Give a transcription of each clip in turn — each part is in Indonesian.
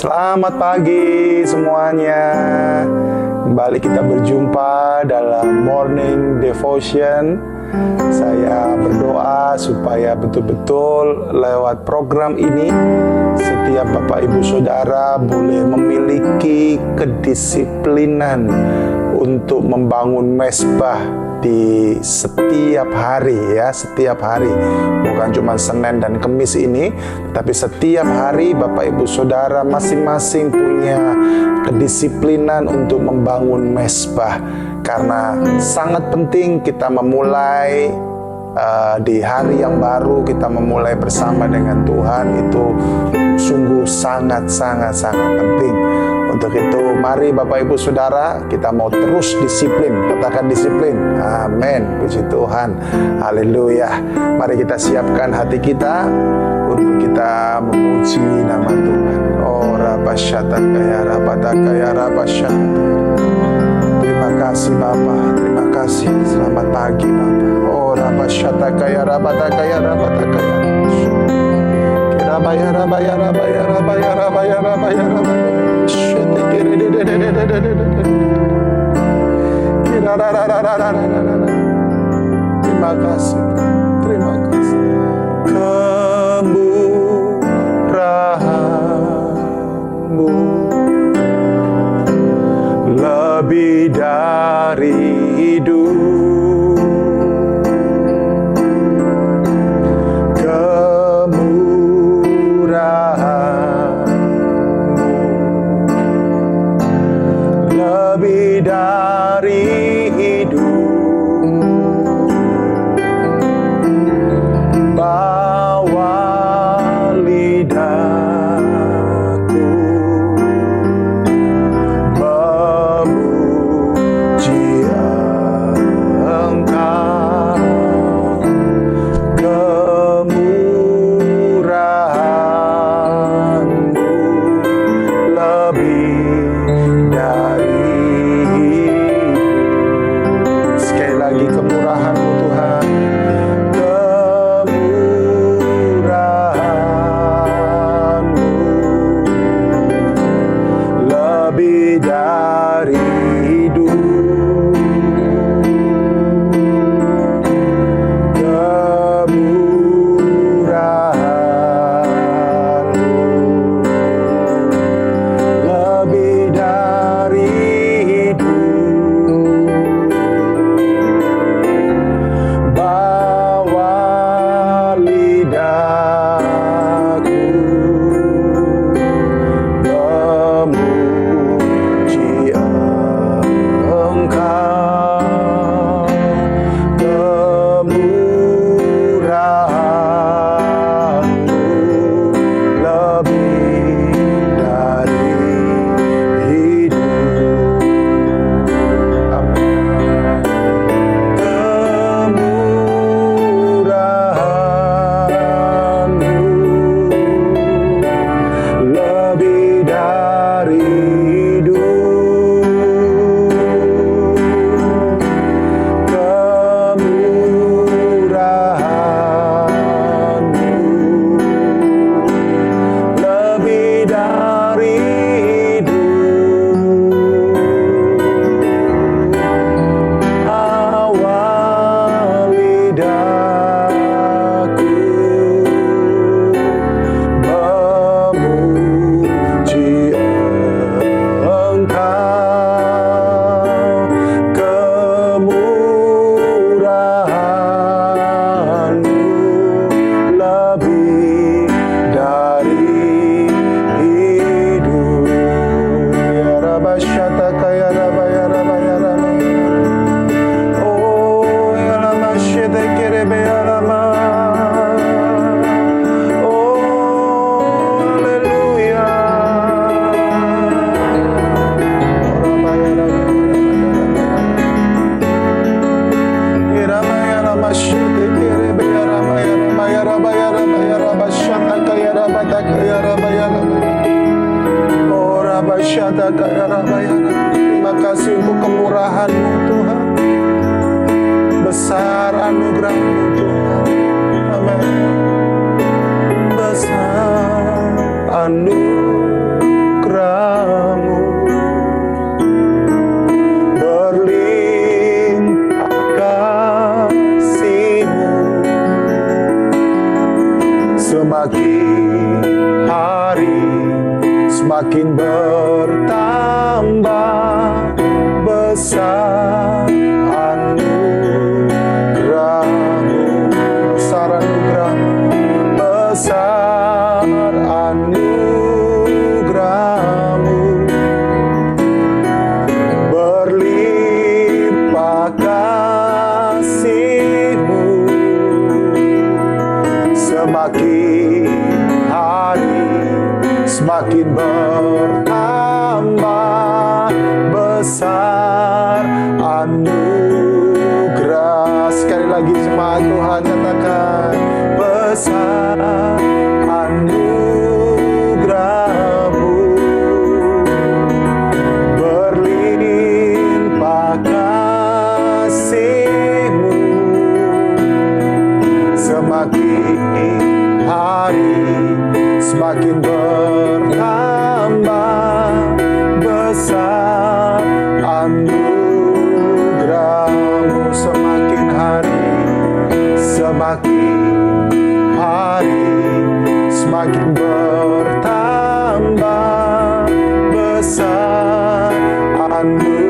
Selamat pagi semuanya. Kembali kita berjumpa dalam Morning Devotion. Saya berdoa supaya betul-betul lewat program ini setiap Bapak Ibu Saudara boleh memiliki kedisiplinan untuk membangun mezbah di setiap hari ya, setiap hari. Bukan cuma Senin dan Kamis ini, tapi setiap hari Bapak Ibu Saudara masing-masing punya kedisiplinan untuk membangun mezbah. Karena sangat penting kita memulai di hari yang baru, kita memulai bersama dengan Tuhan, itu sungguh sangat penting. Untuk itu mari Bapak Ibu Saudara, kita mau terus disiplin. Katakan disiplin. Amin. Puji Tuhan. Haleluya. Mari kita siapkan hati kita untuk kita memuji nama Tuhan. Oh Rabasyata kaya Rabataka ya Rabasyata. Terima kasih Bapak, terima kasih. Selamat pagi Bapak. Oh Rabasyata kaya Rabataka ya Rabataka ya Rabaya Rabaya Rabaya Rabaya Rabaya Rabaya Rabaya. Terima kasih, terima kasih. Kemurahan-Mu lebih dari hidup, lebih dari hidup. Bawa lidahku memuji Engkau. Kemurahan-Mu lebih dari kemurahan-Mu Tuhan, kemurahan-Mu lebih dari hidup, kemurahan-Mu lebih dari hidup. Terima kasih untuk kemurahan-Mu Tuhan, besar anugerah-Mu Tuhan. Amin. Besar anugerah hari semakin bertambah besar anugerah-Mu, besar anugerah-Mu, besar anugerah-Mu, berlimpah kasih-Mu, semakin hari semakin bertambah besar anugerah. Sekali lagi jemaat Tuhan katakan, besar anugerah-Mu, berlimpah kasih-Mu, semakin hari semakin bertambah besar anugerah-Mu, semakin hari semakin bertambah besar anugerah-Mu.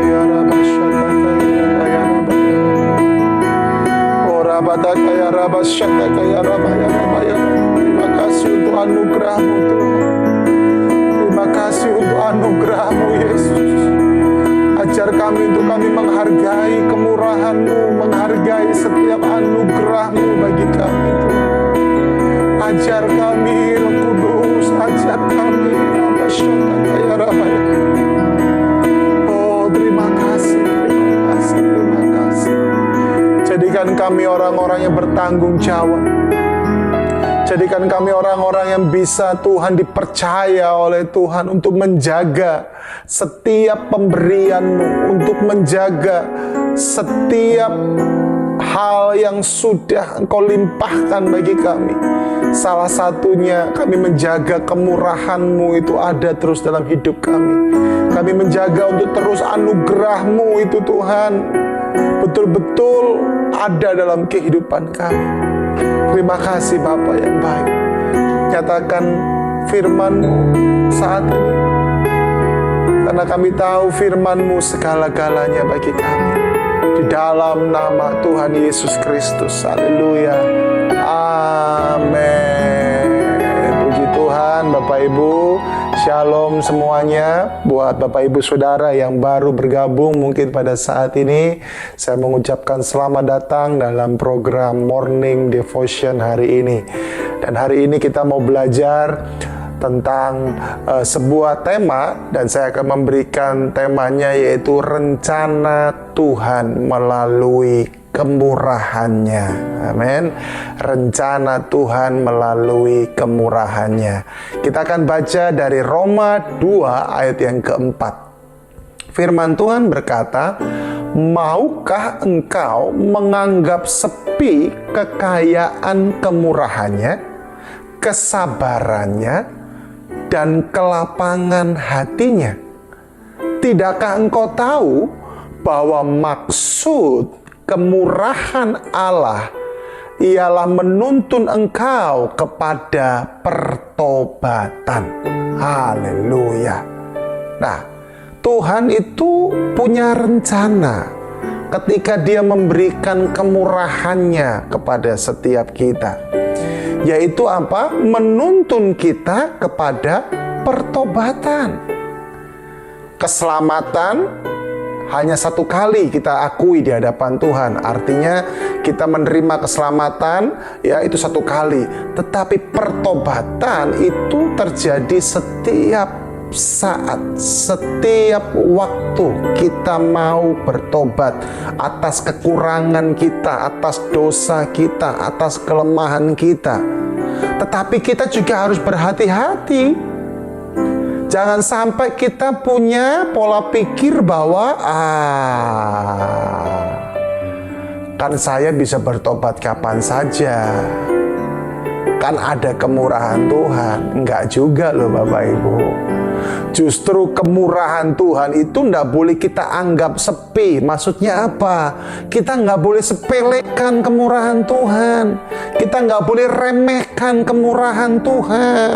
Ya Rabba Shataka ya Rabba, oh Rabba Taka ya Rabba Shataka ya Rabba ya Rabba ya Rabba. Terima kasih untuk anugerah-Mu Tuhan. Terima kasih untuk anugerah-Mu Yesus. Ajar kami untuk kami menghargai kemurahan-Mu, menghargai setiap anugerah-Mu bagi kami Tuhan. Ajar kami Roh Kudus, ajar kami Rabba Shataka ya Rabba ya. Oh terima kasih, terima kasih, terima kasih. Jadikan kami orang-orang yang bertanggung jawab. Jadikan kami orang-orang yang bisa Tuhan dipercaya oleh Tuhan untuk menjaga setiap pemberian-Mu, untuk menjaga setiap hal yang sudah Engkau limpahkan bagi kami. Salah satunya kami menjaga kemurahan-Mu itu ada terus dalam hidup kami. Kami menjaga untuk terus anugerah-Mu itu Tuhan betul-betul ada dalam kehidupan kami. Terima kasih Bapa yang baik. Nyatakan firman-Mu saat ini, karena kami tahu firman-Mu segala-galanya bagi kami. Di dalam nama Tuhan Yesus Kristus. Haleluya. Amin. Puji Tuhan Bapak Ibu. Shalom semuanya. Buat Bapak Ibu Saudara yang baru bergabung mungkin pada saat ini, saya mengucapkan selamat datang dalam program Morning Devotion hari ini. Dan hari ini kita mau belajar tentang sebuah tema, dan saya akan memberikan temanya yaitu rencana Tuhan melalui kemurahannya. Amin. Rencana Tuhan melalui kemurahannya. Kita akan baca dari Roma 2 ayat yang keempat. Firman Tuhan berkata, maukah engkau menganggap sepi kekayaan kemurahannya, kesabarannya, dan kelapangan hatinya? Tidakkah engkau tahu bahwa maksud kemurahan Allah ialah menuntun engkau kepada pertobatan? Haleluya. Nah, Tuhan itu punya rencana ketika Dia memberikan kemurahannya kepada setiap kita, yaitu apa? Menuntun kita kepada pertobatan. Keselamatan hanya satu kali kita akui di hadapan Tuhan. Artinya kita menerima keselamatan, ya itu satu kali. Tetapi pertobatan itu terjadi setiap saat, setiap waktu kita mau bertobat atas kekurangan kita, atas dosa kita, atas kelemahan kita. Tetapi kita juga harus berhati-hati. Jangan sampai kita punya pola pikir bahwa kan saya bisa bertobat kapan saja, kan ada kemurahan Tuhan. Enggak juga loh Bapak Ibu. Justru kemurahan Tuhan itu tidak boleh kita anggap sepi. Maksudnya apa? Kita nggak boleh sepelekan kemurahan Tuhan. Kita nggak boleh remehkan kemurahan Tuhan.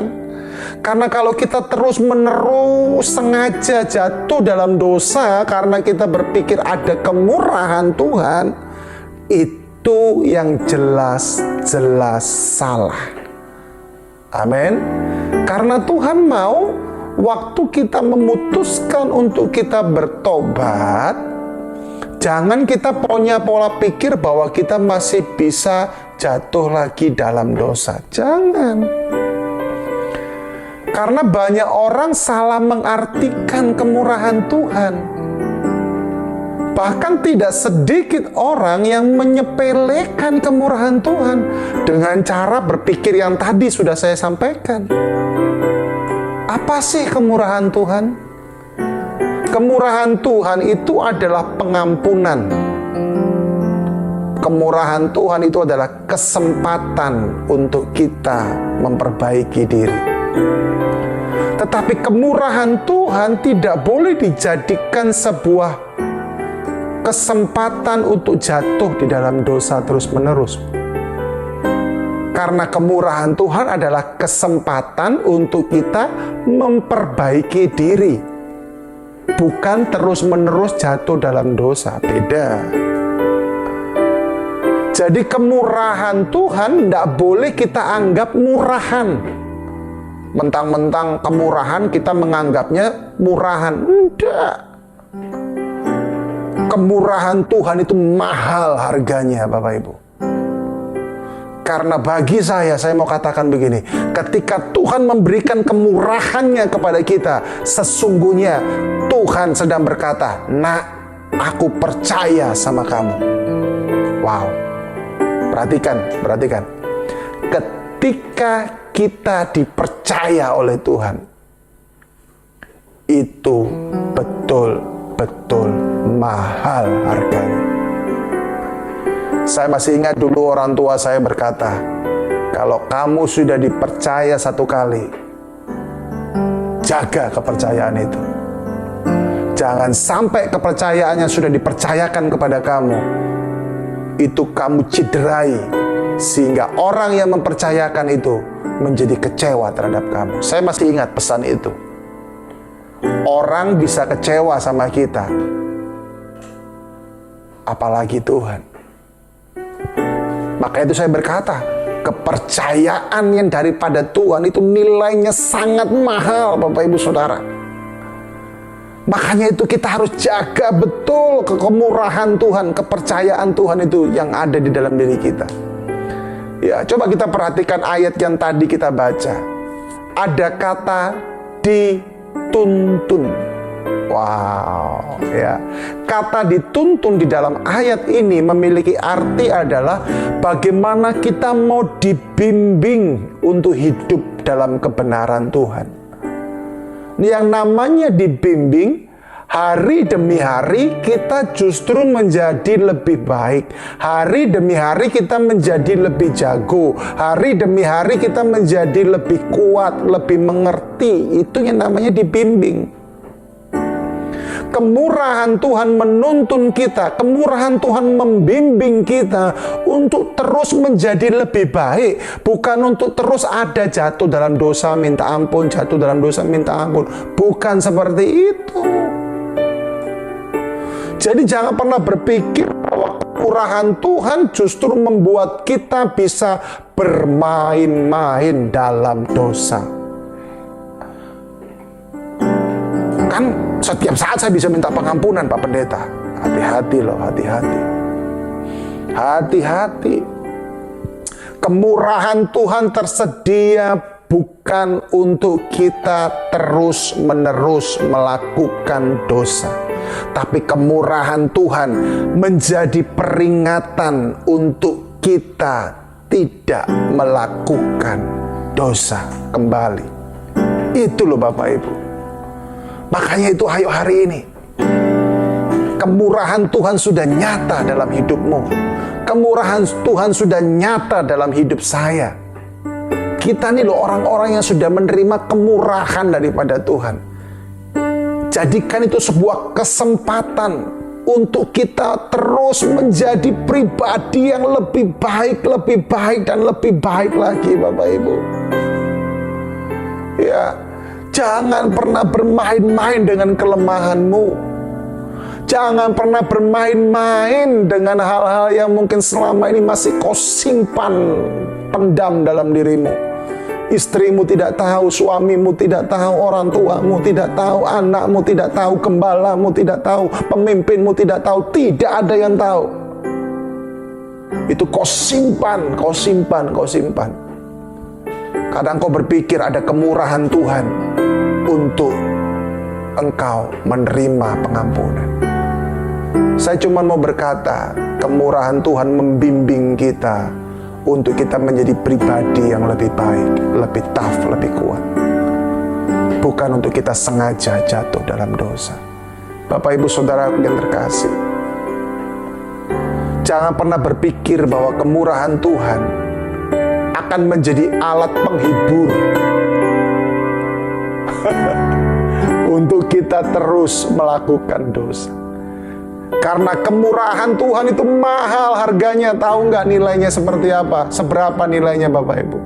Karena kalau kita terus-menerus sengaja jatuh dalam dosa karena kita berpikir ada kemurahan Tuhan, itu yang jelas-jelas salah. Amin. Karena Tuhan mau waktu kita memutuskan untuk kita bertobat, jangan kita punya pola pikir bahwa kita masih bisa jatuh lagi dalam dosa. Jangan. Karena banyak orang salah mengartikan kemurahan Tuhan. Bahkan tidak sedikit orang yang menyepelekan kemurahan Tuhan dengan cara berpikir yang tadi sudah saya sampaikan. Apa sih kemurahan Tuhan? Kemurahan Tuhan itu adalah pengampunan. Kemurahan Tuhan itu adalah kesempatan untuk kita memperbaiki diri. Tetapi kemurahan Tuhan tidak boleh dijadikan sebuah kesempatan untuk jatuh di dalam dosa terus-menerus. Karena kemurahan Tuhan adalah kesempatan untuk kita memperbaiki diri, bukan terus-menerus jatuh dalam dosa. Beda. Jadi kemurahan Tuhan tidak boleh kita anggap murahan. Mentang-mentang kemurahan kita menganggapnya murahan. Tidak. Kemurahan Tuhan itu mahal harganya, Bapak Ibu. Karena bagi saya mau katakan begini, ketika Tuhan memberikan kemurahannya kepada kita, sesungguhnya Tuhan sedang berkata, "Nak, aku percaya sama kamu." Wow. Perhatikan. Ketika kita dipercaya oleh Tuhan, itu betul-betul mahal harganya. Saya masih ingat dulu orang tua saya berkata, kalau kamu sudah dipercaya satu kali, jaga kepercayaan itu. Jangan sampai kepercayaannya sudah dipercayakan kepada kamu, itu kamu cederai, sehingga orang yang mempercayakan itu menjadi kecewa terhadap kamu. Saya masih ingat pesan itu. Orang bisa kecewa sama kita, apalagi Tuhan. Maka itu saya berkata, kepercayaan yang daripada Tuhan itu nilainya sangat mahal, Bapak Ibu Saudara. Makanya itu kita harus jaga betul kemurahan Tuhan, kepercayaan Tuhan itu yang ada di dalam diri kita. Ya, coba kita perhatikan ayat yang tadi kita baca. Ada kata dituntun. Wow, ya. Kata dituntun di dalam ayat ini memiliki arti adalah bagaimana kita mau dibimbing untuk hidup dalam kebenaran Tuhan. Yang namanya dibimbing, hari demi hari kita justru menjadi lebih baik. Hari demi hari kita menjadi lebih jago. Hari demi hari kita menjadi lebih kuat, lebih mengerti. Itu yang namanya dibimbing. Kemurahan Tuhan menuntun kita, kemurahan Tuhan membimbing kita untuk terus menjadi lebih baik, bukan untuk terus ada jatuh dalam dosa minta ampun, jatuh dalam dosa minta ampun. Bukan seperti itu. Jadi jangan pernah berpikir bahwa kemurahan Tuhan justru membuat kita bisa bermain-main dalam dosa. Kan setiap saat saya bisa minta pengampunan, Pak Pendeta. Hati-hati loh, hati-hati. Hati-hati. Kemurahan Tuhan tersedia bukan untuk kita terus-menerus melakukan dosa. Tapi kemurahan Tuhan menjadi peringatan untuk kita tidak melakukan dosa kembali. Itu loh Bapak Ibu. Makanya itu ayo hari ini, kemurahan Tuhan sudah nyata dalam hidupmu. Kemurahan Tuhan sudah nyata dalam hidup saya. Kita nih loh orang-orang yang sudah menerima kemurahan daripada Tuhan. Jadikan itu sebuah kesempatan untuk kita terus menjadi pribadi yang lebih baik, dan lebih baik lagi, Bapak Ibu. Ya, jangan pernah bermain-main dengan kelemahanmu. Jangan pernah bermain-main dengan hal-hal yang mungkin selama ini masih kau simpan pendam dalam dirimu. Istrimu tidak tahu, suamimu tidak tahu, orang tuamu tidak tahu, anakmu tidak tahu, gembalamu tidak tahu, pemimpinmu tidak tahu, tidak ada yang tahu. Itu kau simpan. Kadang kau berpikir ada kemurahan Tuhan untuk engkau menerima pengampunan. Saya cuma mau berkata, kemurahan Tuhan membimbing kita untuk kita menjadi pribadi yang lebih baik, lebih tough, lebih kuat. Bukan untuk kita sengaja jatuh dalam dosa. Bapak Ibu Saudara yang terkasih, jangan pernah berpikir bahwa kemurahan Tuhan akan menjadi alat penghibur untuk kita terus melakukan dosa. Karena kemurahan Tuhan itu mahal harganya. Tahu nggak nilainya seperti apa? Seberapa nilainya, Bapak Ibu?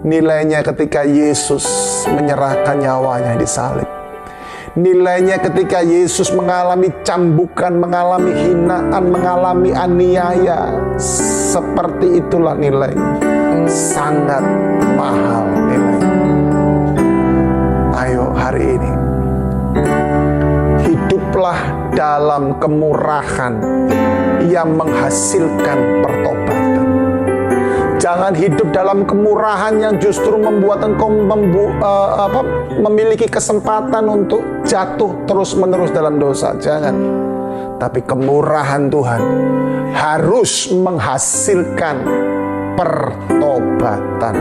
Nilainya ketika Yesus menyerahkan nyawanya di salib. Nilainya ketika Yesus mengalami cambukan, mengalami hinaan, mengalami aniaya. Seperti itulah nilainya. Sangat mahal nilainya. Ayo hari ini, hiduplah dalam kemurahan yang menghasilkan pertobatan. Jangan hidup dalam kemurahan yang justru membuat engkau memiliki kesempatan untuk jatuh terus-menerus dalam dosa. Jangan. Tapi kemurahan Tuhan harus menghasilkan pertobatan.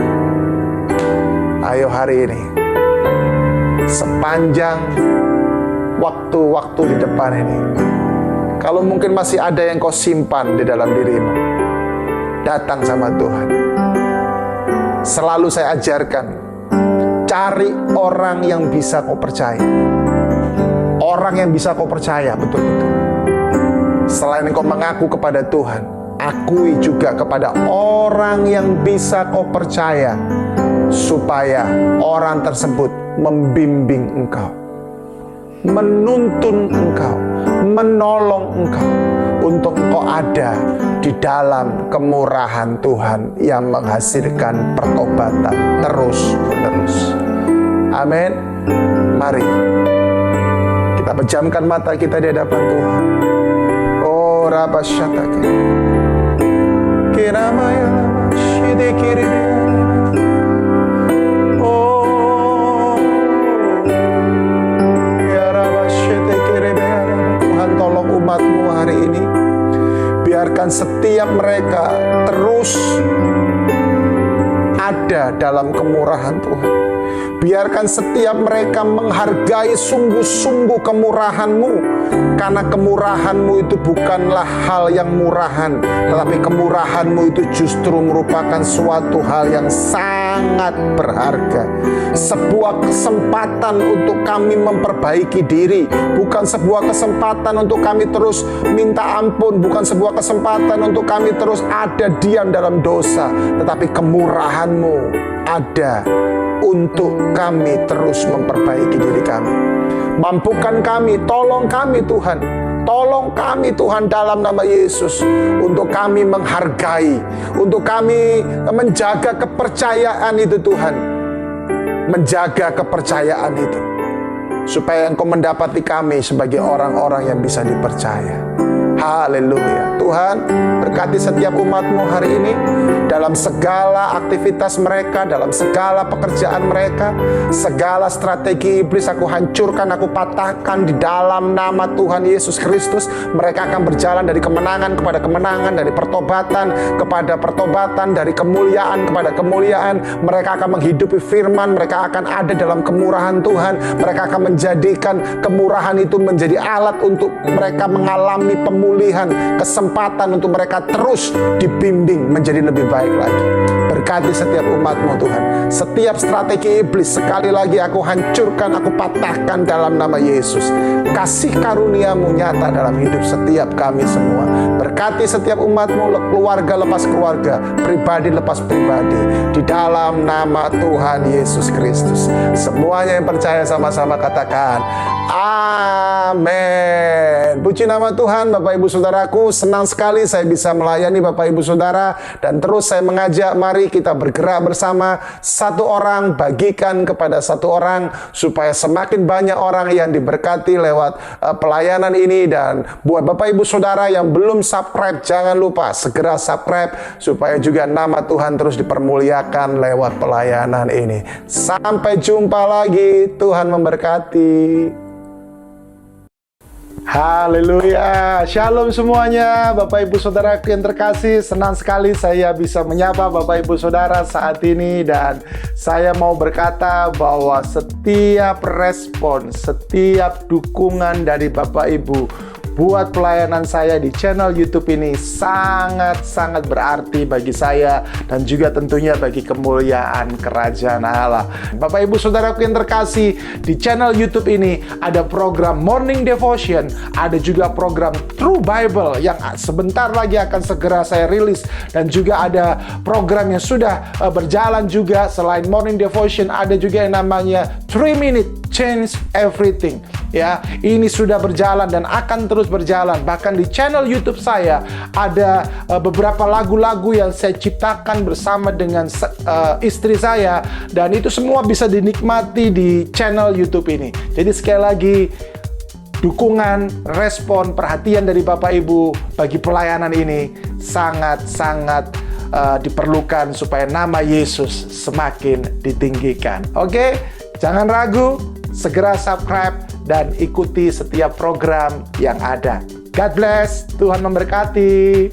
Ayo hari ini, sepanjang waktu-waktu di depan ini, kalau mungkin masih ada yang kau simpan di dalam dirimu, datang sama Tuhan. Selalu saya ajarkan, cari orang yang bisa kau percaya. Orang yang bisa kau percaya betul-betul. Selain engkau mengaku kepada Tuhan, akui juga kepada orang yang bisa kau percaya, supaya orang tersebut membimbing engkau, menuntun engkau, menolong engkau, untuk engkau ada di dalam kemurahan Tuhan yang menghasilkan pertobatan terus-menerus. Amin. Mari kita pejamkan mata kita di hadapan Tuhan. Oh Rabasyatake Kiramaya Shidikiri. Tuhan tolong umat-Mu hari ini. Biarkan setiap mereka terus ada dalam kemurahan Tuhan. Biarkan setiap mereka menghargai sungguh-sungguh kemurahan-Mu. Karena kemurahan-Mu itu bukanlah hal yang murahan, tetapi kemurahan-Mu itu justru merupakan suatu hal yang sangat berharga. Sebuah kesempatan untuk kami memperbaiki diri, bukan sebuah kesempatan untuk kami terus minta ampun, bukan sebuah kesempatan untuk kami terus ada diam dalam dosa, tetapi kemurahan-Mu ada untuk kami terus memperbaiki diri kami. Mampukan kami, tolong kami Tuhan. Tolong kami Tuhan dalam nama Yesus, untuk kami menghargai, untuk kami menjaga kepercayaan itu Tuhan. Menjaga kepercayaan itu, supaya Engkau mendapati kami sebagai orang-orang yang bisa dipercaya. Haleluya. Tuhan, berkati setiap umat-Mu hari ini dalam segala aktivitas mereka, dalam segala pekerjaan mereka. Segala strategi iblis aku hancurkan, aku patahkan di dalam nama Tuhan Yesus Kristus. Mereka akan berjalan dari kemenangan kepada kemenangan, dari pertobatan kepada pertobatan, dari kemuliaan kepada kemuliaan. Mereka akan menghidupi firman, mereka akan ada dalam kemurahan Tuhan. Mereka akan menjadikan kemurahan itu menjadi alat untuk mereka mengalami pemulihan pemulihan, kesempatan untuk mereka terus dibimbing menjadi lebih baik lagi. Berkati setiap umat-Mu Tuhan. Setiap strategi iblis sekali lagi aku hancurkan, aku patahkan dalam nama Yesus. Kasih karunia-Mu nyata dalam hidup setiap kami semua. Berkati setiap umat-Mu, keluarga lepas keluarga, pribadi lepas pribadi, di dalam nama Tuhan Yesus Kristus. Semuanya yang percaya sama-sama katakan amin. Puji nama Tuhan. Bapak Ibu Saudaraku, senang sekali saya bisa melayani Bapak Ibu Saudara. Dan terus saya mengajak, mari kita bergerak bersama. Satu orang bagikan kepada satu orang, supaya semakin banyak orang yang diberkati lewat pelayanan ini. Dan buat Bapak Ibu Saudara yang belum subscribe, jangan lupa segera subscribe, supaya juga nama Tuhan terus dipermuliakan lewat pelayanan ini. Sampai jumpa lagi. Tuhan memberkati. Haleluya, shalom semuanya Bapak Ibu Saudara yang terkasih. Senang sekali saya bisa menyapa Bapak Ibu Saudara saat ini. Dan saya mau berkata bahwa setiap respon, setiap dukungan dari Bapak Ibu buat pelayanan saya di channel YouTube ini sangat-sangat berarti bagi saya, dan juga tentunya bagi kemuliaan kerajaan Allah. Bapak Ibu Saudaraku yang terkasih, di channel YouTube ini ada program Morning Devotion, ada juga program True Bible yang sebentar lagi akan segera saya rilis, dan juga ada program yang sudah berjalan juga. Selain Morning Devotion, ada juga yang namanya 3 Minute Change Everything. Ya, ini sudah berjalan dan akan terus berjalan. Bahkan di channel YouTube saya ada beberapa lagu-lagu yang saya ciptakan bersama dengan istri saya, dan itu semua bisa dinikmati di channel YouTube ini. Jadi sekali lagi, dukungan, respon, perhatian dari Bapak Ibu bagi pelayanan ini sangat-sangat diperlukan supaya nama Yesus semakin ditinggikan. Oke, jangan ragu, segera subscribe dan ikuti setiap program yang ada. God bless, Tuhan memberkati.